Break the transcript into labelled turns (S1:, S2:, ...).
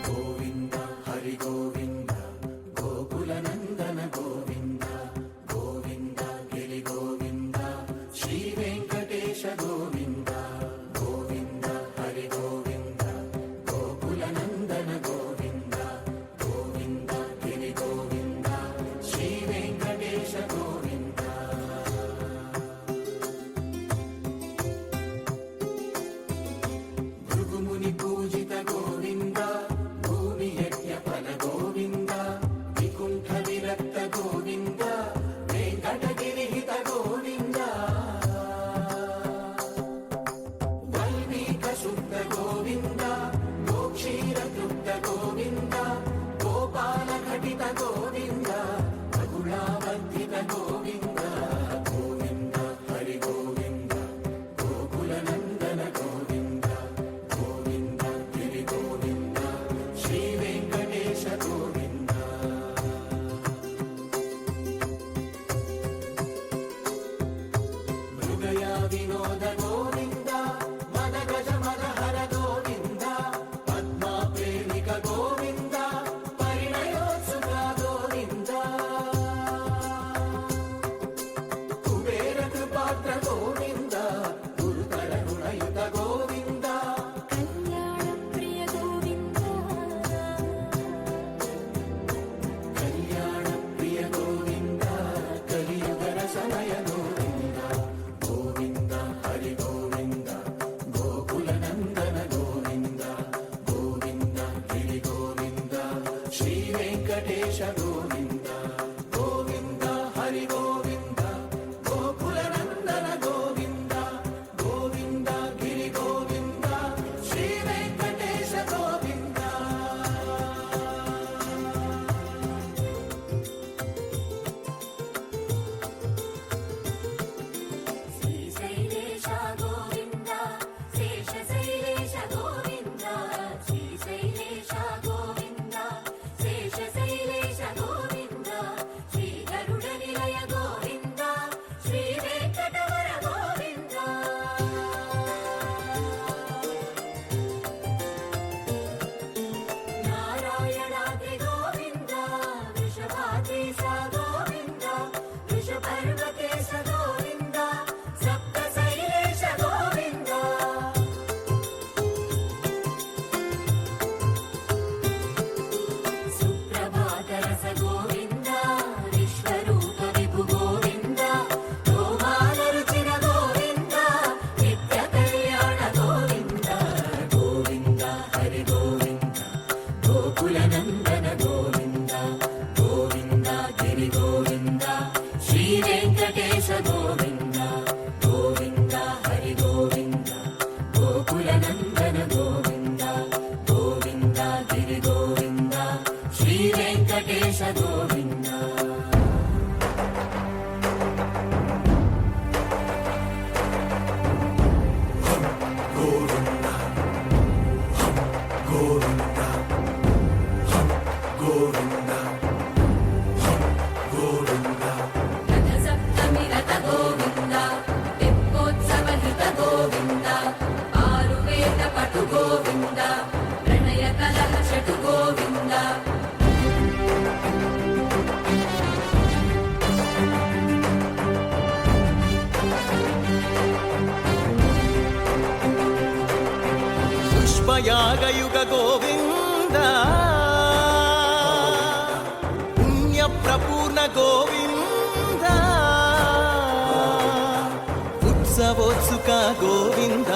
S1: గోవింద హరి గోవింద గోకుల నందన గోవింద గోవింద గిరి గోవింద శ్రీ వెంకటేశ గోవింద గోవింద హరి గోవింద గోకుల నందన గోవింద గోవింద గిరి గోవింద శ్రీ వెంకటేశ గోవింద భృగుముని పూజిత గోవింద భూమి యజ్ఞ ఫల గోవింద వికుంఠ విరక్త గోవింద వెంకటగిరిహిత గోవింద వల్మీక శుద్ధ గోవింద గోక్షీర తృప్త గోవింద గోపాల ఘటిత గోవింద బహుళావర్ధిత గోవింద గోవింద హరి గోవింద గోకుల నందన గోవింద గోవింద గిరి గోవింద శ్రీ వెంకటేశ గోవింద మృగయ వినోద గోవింద మద గజ మదహర గోవింద పద్మా ప్రేమిక గోవింద పరిణయోత్సుక గోవింద కుబేర కృపాత్ర గోవింద గురుతర రుణయుత గోవింద
S2: కళ్యాణప్రియ గోవింద
S1: కళ్యాణ ప్రియ గోవింద కలియుగ రసమయ గోవింద గోవింద హరి గోవింద గోకుల నందన గోవింద గోవింద గిరి గోవింద శ్రీ వెంకటేశ గోవింద గోవింద హరి గోవింద గోకుల నందన గోవింద గోవింద గిరి గోవింద శ్రీ వెంకటేశ గోవింద
S2: శ్రీశైలేశ గోవింద శేషశైలేశ గోవింద శ్రీశైలేశ గోవింద శేషశైలేశ గోవింద శ్రీ గరుడ నిలయ గోవింద శ్రీ వెంకటవర గోవింద నారాయణాద్రి గోవింద వృషభాద్రీశ గోవింద వృషపర్వతేశ గోవింద సప్తశైలేశ గోవింద సుప్రభాతరస గోవింద విశ్వరూప విభు గోవింద గోమాల రుచిర గోవింద నిత్య కళ్యాణ గోవింద
S1: గోవింద హరి గోవింద గోకుల నందన గోవింద గోవింద గిరి గోవింద శ్రీ వెంకటేశ గోవింద గోవింద హరి గోవింద గోకుల నందన గోవింద గోవింద గిరి గోవింద శ్రీ వెంకటేశ గోవింద గోవింద గోవింద గోవింద గోవింద
S2: రథ సప్తమి రథ గోవింద తెప్పోత్సవహిత గోవింద ఆరువేద పటు గోవింద ప్రణయ కలహ షటు గోవింద
S3: పుష్పయాగయుగ గోవింద పుణ్య ప్రపూర్ణ గోవింద ఉత్సవోత్సుక గోవింద